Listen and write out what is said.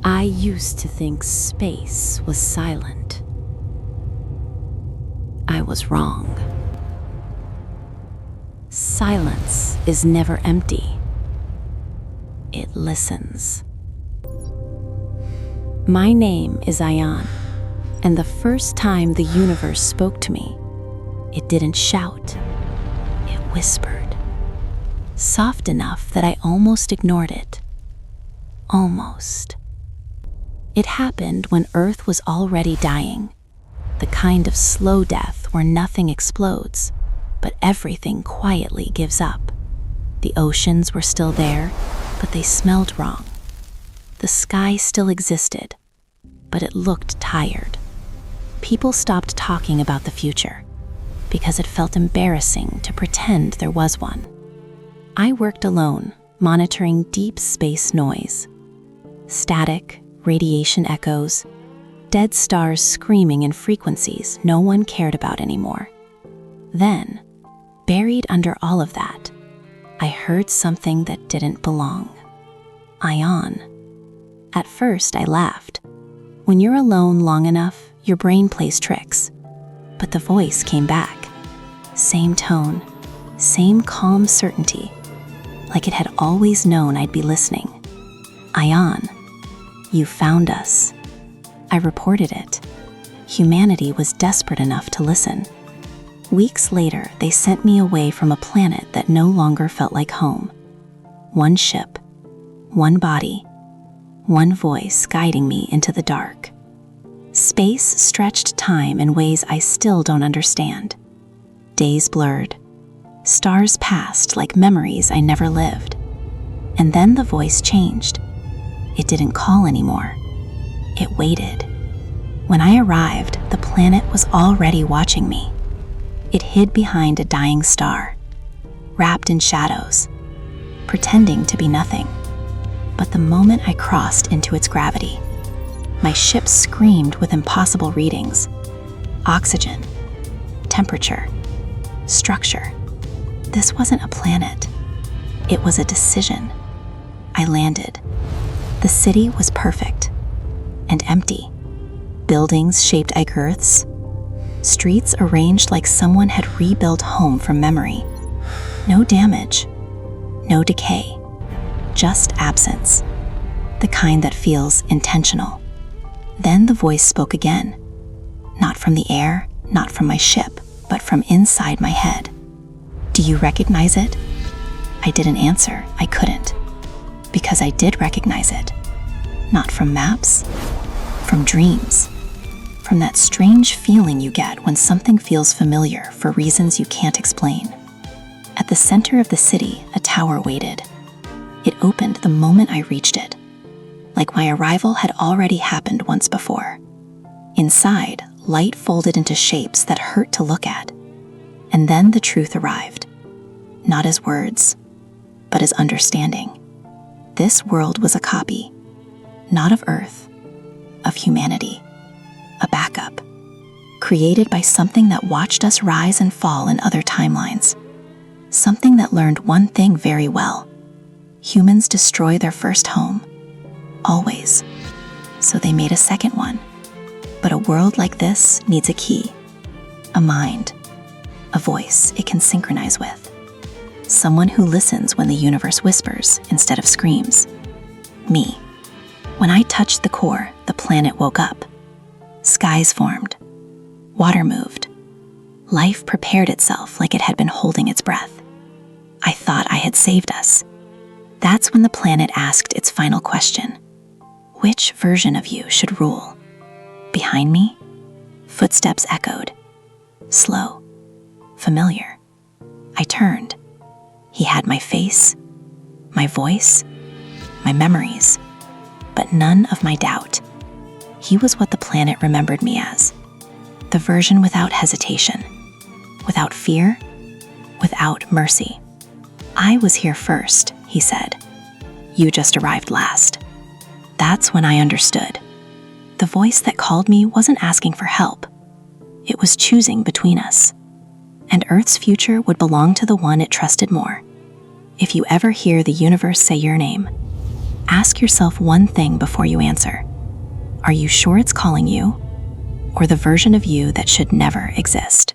I used to think space was silent. I was wrong. Silence is never empty. It listens. My name is Ion, and the first time the universe spoke to me, it didn't shout. It whispered, soft enough that I almost ignored it. Almost. It happened when Earth was already dying, the kind of slow death where nothing explodes, but everything quietly gives up. The oceans were still there, but they smelled wrong. The sky still existed, but it looked tired. People stopped talking about the future because it felt embarrassing to pretend there was one. I worked alone, monitoring deep space noise. Static, radiation echoes, dead stars screaming in frequencies no one cared about anymore. Then, buried under all of that, I heard something that didn't belong. Ion. At first, I laughed. When you're alone long enough, your brain plays tricks. But the voice came back. Same tone, same calm certainty, like it had always known I'd be listening. Ion, you found us. I reported it. Humanity was desperate enough to listen. Weeks later, they sent me away from a planet that no longer felt like home. One ship, one body, one voice guiding me into the dark. Space stretched time in ways I still don't understand. Days blurred. Stars passed like memories I never lived. And then the voice changed. It didn't call anymore. It waited. When I arrived, the planet was already watching me. It hid behind a dying star, wrapped in shadows, pretending to be nothing. But the moment I crossed into its gravity, my ship screamed with impossible readings. Oxygen, temperature, structure. This wasn't a planet. It was a decision. I landed. The city was perfect and empty. Buildings shaped like Earth's. Streets arranged like someone had rebuilt home from memory. No damage, no decay, just absence, the kind that feels intentional. Then the voice spoke again, not from the air, not from my ship, but from inside my head. Do you recognize it? I didn't answer. I couldn't. Because I did recognize it. Not from maps, from dreams, from that strange feeling you get when something feels familiar for reasons you can't explain. At the center of the city, a tower waited. It opened the moment I reached it, like my arrival had already happened once before. Inside, light folded into shapes that hurt to look at. And then the truth arrived. Not as words, but as understanding. This world was a copy, not of Earth, of humanity, a backup, created by something that watched us rise and fall in other timelines. Something that learned one thing very well. Humans destroy their first home, always. So they made a second one. But a world like this needs a key, a mind, a voice it can synchronize with. Someone who listens when the universe whispers instead of screams. Me. When I touched the core, the planet woke up. Skies formed. Water moved. Life prepared itself like it had been holding its breath. I thought I had saved us. That's when the planet asked its final question. Which version of you should rule? Behind me, footsteps echoed. Slow. Familiar. I turned. He had my face, my voice, my memories, but none of my doubt. He was what the planet remembered me as. The version without hesitation, without fear, without mercy. I was here first, he said. You just arrived last. That's when I understood. The voice that called me wasn't asking for help. It was choosing between us. And Earth's future would belong to the one it trusted more. If you ever hear the universe say your name, ask yourself one thing before you answer. Are you sure it's calling you, or the version of you that should never exist?